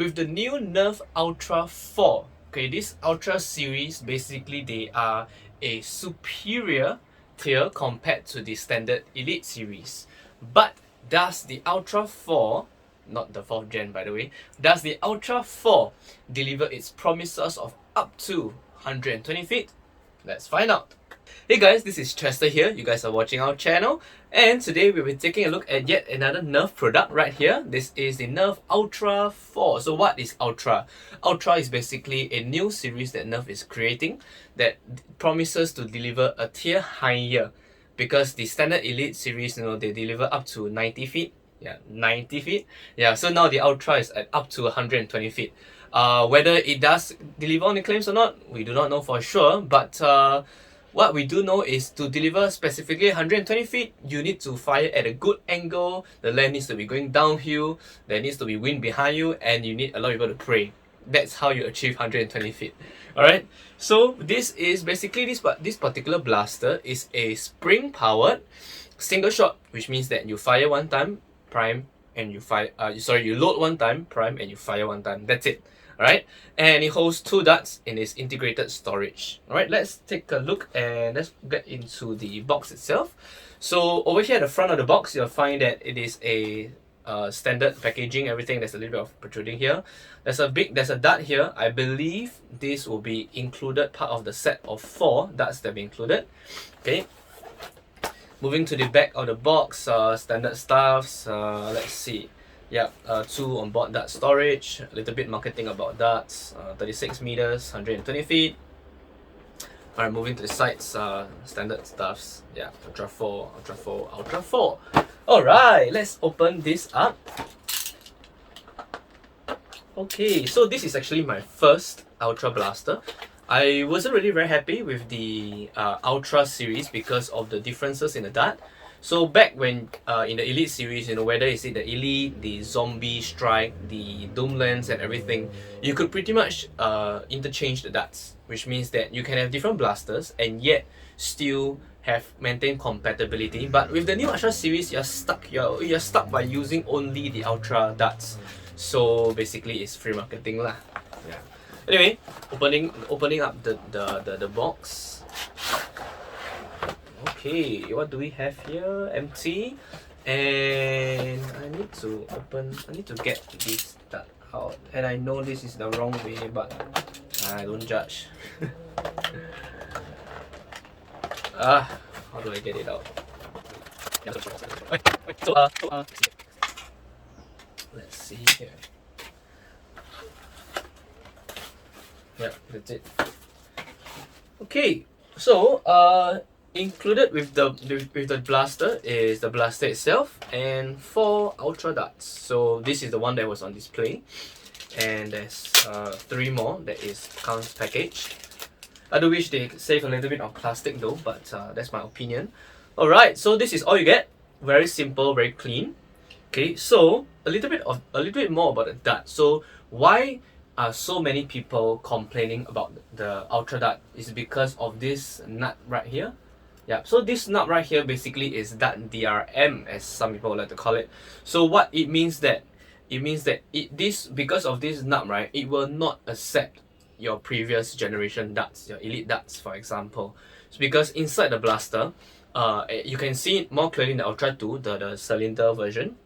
with the new Nerf Ultra 4. Okay, this Ultra series, basically they are a superior tier compared to the standard Elite series. But does the Ultra 4, not the 4th gen by the way, does the Ultra 4 deliver its promises of up to 120 feet? Let's find out. Hey guys, this is Chester here. You guys are watching our channel, and today we'll be taking a look at yet another Nerf product right here. This is the Nerf Ultra 4. So what is Ultra? Ultra is basically a new series that Nerf is creating that promises to deliver a tier higher, because the standard Elite series, they deliver up to 90 feet. Yeah, 90 feet. Yeah, so now the Ultra is at up to 120 feet. Whether it does deliver on the claims or not, we do not know for sure, but what we do know is to deliver specifically 120 feet, you need to fire at a good angle, the land needs to be going downhill, there needs to be wind behind you, and you need a lot of people to pray. That's how you achieve 120 feet. Alright, so this is basically this particular blaster is a spring powered single shot, which means that you fire one time, prime, and you load one time, prime, and you fire one time. That's it. Alright, and it holds 2 darts in its integrated storage. Alright, let's take a look and let's get into the box itself. So over here at the front of the box, you'll find that it is a standard packaging, everything. There's a little bit of protruding here. There's a dart here. I believe this will be included, part of the set of 4 darts that will be included. Okay. Moving to the back of the box, standard stuffs. Let's see. Yeah, 2 onboard dart storage, a little bit marketing about darts, 36 meters, 120 feet. Alright, moving to the sides, standard stuffs. Yeah, Ultra 4, Ultra 4, Ultra 4. Alright, let's open this up. Okay, so this is actually my first Ultra blaster. I wasn't really very happy with the Ultra series because of the differences in the dart. So back when in the Elite series, whether it's the Elite, the Zombie Strike, the Doomlands and everything, you could pretty much interchange the darts, which means that you can have different blasters and yet still have maintained compatibility. But with the new Ultra series, you're stuck by using only the Ultra darts. So basically, it's free marketing lah. Yeah. Anyway, opening up the box. Okay, what do we have here? Empty. And I need to get this dart out. And I know this is the wrong way, but I don't judge. How do I get it out? Let's see here. Yeah, that's it. Okay, so included with the blaster is the blaster itself and 4 Ultra darts. So this is the one that was on display, and there's 3 more that comes packaged. I do wish they save a little bit of plastic though, but that's my opinion. Alright, so this is all you get. Very simple, very clean. Okay, so a little bit more about the dart. So why are so many people complaining about the Ultra dart? Is because of this nut right here. Yeah, so this nut right here basically is dart DRM, as some people like to call it. So what it means that because of this nut, right, it will not accept your previous generation darts, your Elite darts for example. It's because inside the blaster, you can see it more clearly in the Ultra 2, the cylinder version.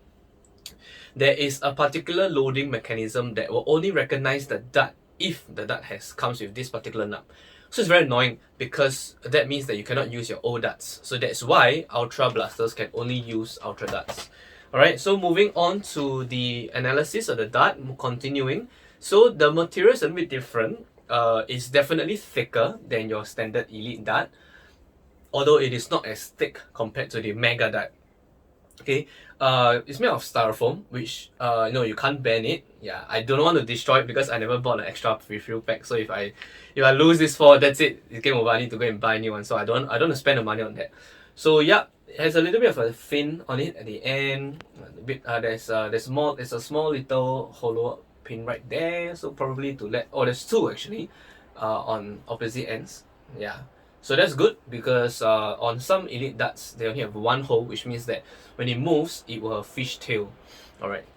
There is a particular loading mechanism that will only recognize the dart if the dart comes with this particular nut. So it's very annoying because that means that you cannot use your old darts. So that's why Ultra blasters can only use Ultra darts. Alright, so moving on to the analysis of the dart, continuing. So the material is a bit different. It's definitely thicker than your standard Elite dart, although it is not as thick compared to the Mega dart. Okay, it's made of styrofoam, which you can't bend it. Yeah, I don't want to destroy it because I never bought an extra refill pack. So if I lose this for, that's it. It's game over. I need to go and buy a new one. So I don't want to spend the money on that. So yeah, it has a little bit of a fin on it at the end. A bit there's a small little hollow pin right there. So probably there's 2 actually, on opposite ends. Yeah. So that's good because on some Elite darts, they only have 1 hole, which means that when it moves, it will have fish tail. Alright.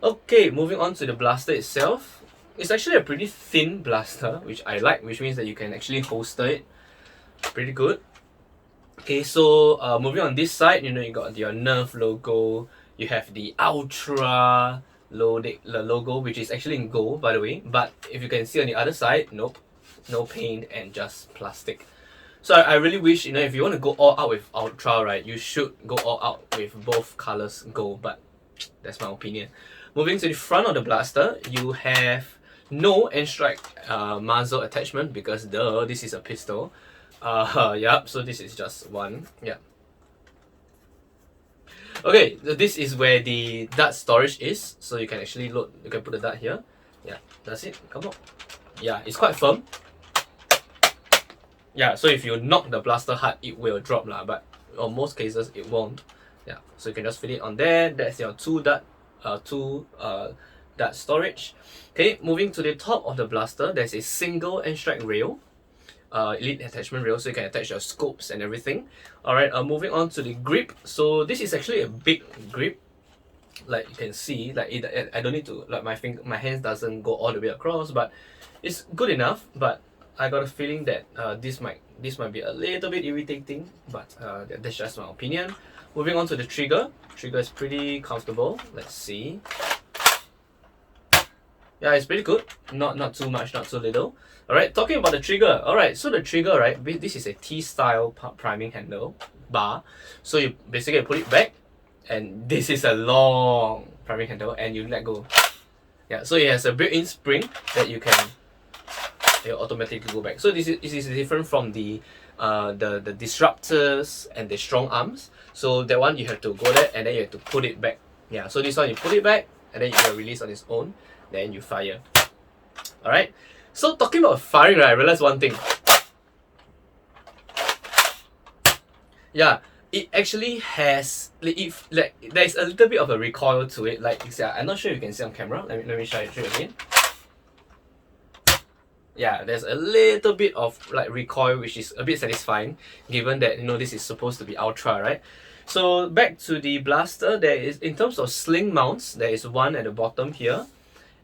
Okay, moving on to the blaster itself. It's actually a pretty thin blaster, which I like, which means that you can actually holster it pretty good. Okay, so moving on this side, you know, you got your Nerf logo, you have the Ultra logo, which is actually in gold, by the way. But if you can see on the other side, nope, no paint and just plastic. So I really wish, you know, if you want to go all out with Ultra, right, you should go all out with both colors gold, but that's my opinion. Moving to the front of the blaster, you have no end strike muzzle attachment because duh, this is a pistol. Yep, so this is just one. Yeah. Okay, so this is where the dart storage is. So you can actually load, you can put the dart here. Yeah, that's it. Come on. Yeah, it's quite firm. Yeah, so if you knock the blaster hard, it will drop lah, but on most cases it won't. Yeah, so you can just fit it on there. That's your two dart storage. Okay, moving to the top of the blaster, there's a single end strike rail. Elite attachment rail, so you can attach your scopes and everything. Alright, moving on to the grip. So this is actually a big grip. Like you can see, like I don't need to, like my hands doesn't go all the way across, but it's good enough. But I got a feeling that this might be a little bit irritating, but that's just my opinion. Moving on to the trigger. Trigger is pretty comfortable. Let's see. Yeah, it's pretty good. Not too much, not too little. Alright, talking about the trigger. Alright, so the trigger, right, this is a T-style priming handle bar. So you basically put it back, and this is a long priming handle, and you let go. Yeah, so it has a built-in spring that you can automatically go back. So this is different from the disruptors and the strong arms. So that one you have to go there and then you have to put it back. Yeah, so this one you put it back and then it will release on its own. Then you fire. Alright. So talking about firing, right, I realized one thing. Yeah, it actually has like there's a little bit of a recoil to it. Like I'm not sure if you can see on camera. Let me show it again. Yeah, there's a little bit of like recoil, which is a bit satisfying, given that, you know, this is supposed to be Ultra, right? So back to the blaster, there is, in terms of sling mounts, there is one at the bottom here.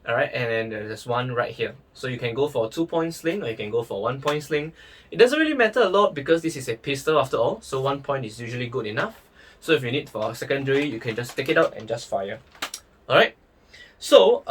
Alright, and then there's one right here. So you can go for a 2-point sling or you can go for a 1-point sling. It doesn't really matter a lot because this is a pistol after all, so 1 point is usually good enough. So if you need for a secondary, you can just take it out and just fire. Alright, so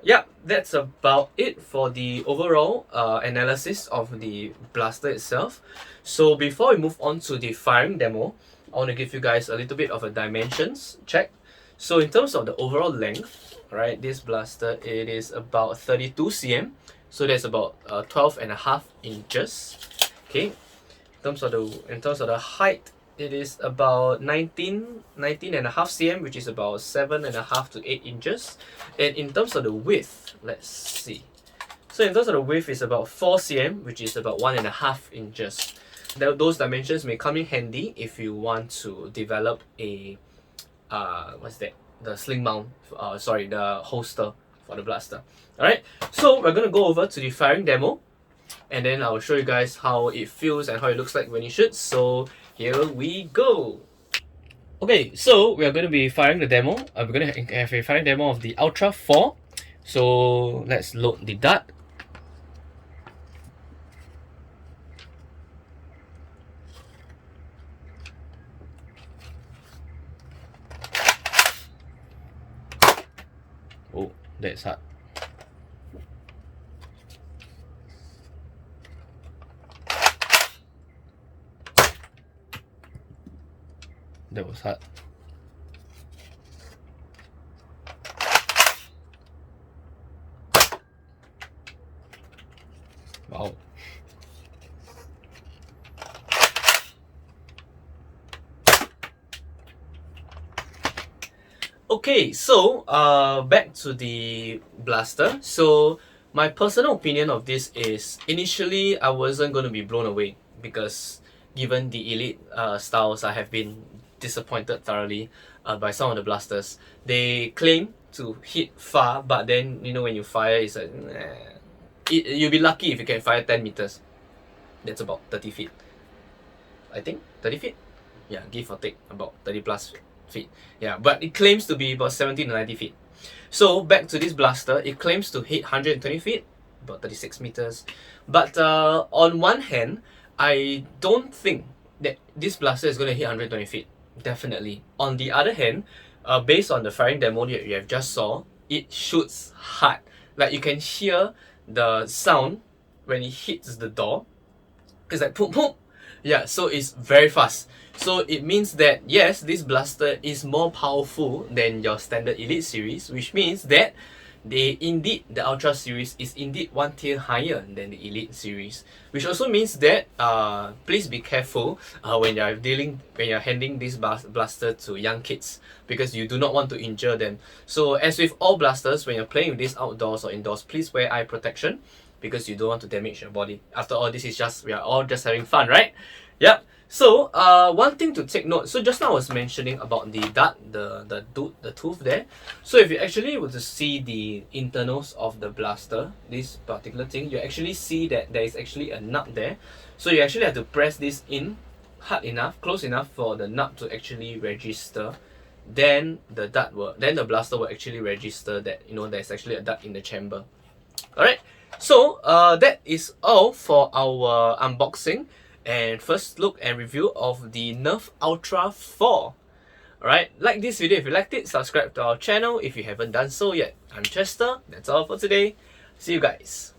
yeah, that's about it for the overall analysis of the blaster itself. So before we move on to the firing demo, I want to give you guys a little bit of a dimensions check. So in terms of the overall length, right, this blaster, it is about 32 cm, so that's about 12.5 inches. Okay, in terms of the height, it is about 19.5 cm, which is about 7.5 to 8 inches. And in terms of the width, let's see. So in terms of the width, is about 4 cm, which is about 1.5 inches. Those dimensions may come in handy if you want to develop a what's that? The sling mount, the holster for the blaster. Alright, so we're gonna go over to the firing demo, and then I'll show you guys how it feels and how it looks like when you shoot. So here we go. Okay, so we are going to be firing the demo. We're going to have a firing demo of the Ultra 4. So let's load the dart. Oh, that's hard. That was hard. Wow. Okay, so back to the blaster. So my personal opinion of this is, initially I wasn't going to be blown away because given the elite styles, I have been disappointed thoroughly by some of the blasters. They claim to hit far, but then, you know, when you fire, it's like, you'll be lucky if you can fire 10 meters. That's about 30 feet. I think 30 feet? Yeah, give or take about 30 plus feet. Yeah, but it claims to be about 70 to 90 feet. So back to this blaster, it claims to hit 120 feet, about 36 meters. But on one hand, I don't think that this blaster is going to hit 120 feet. Definitely. On the other hand, based on the firing demo that you have just saw, it shoots hard. Like you can hear the sound when it hits the door. It's like boom boom. Yeah, so it's very fast. So it means that yes, this blaster is more powerful than your standard Elite series, which means that the Ultra series is indeed one tier higher than the Elite series, which also means that please be careful when you're handing this blaster to young kids, because you do not want to injure them. So as with all blasters, when you're playing with this outdoors or indoors, please wear eye protection, because you don't want to damage your body. After all, we are all just having fun, right? Yep. So one thing to take note. So just now I was mentioning about the dart, the tooth there. So if you actually were to see the internals of the blaster, this particular thing, you actually see that there is actually a nut there. So you actually have to press this in hard enough, close enough for the nut to actually register. Then the blaster will actually register that there's actually a dart in the chamber. Alright. So that is all for our unboxing and first look and review of the Nerf Ultra 4. Alright, like this video if you liked it, subscribe to our channel if you haven't done so yet. I'm Chester, that's all for today. See you guys.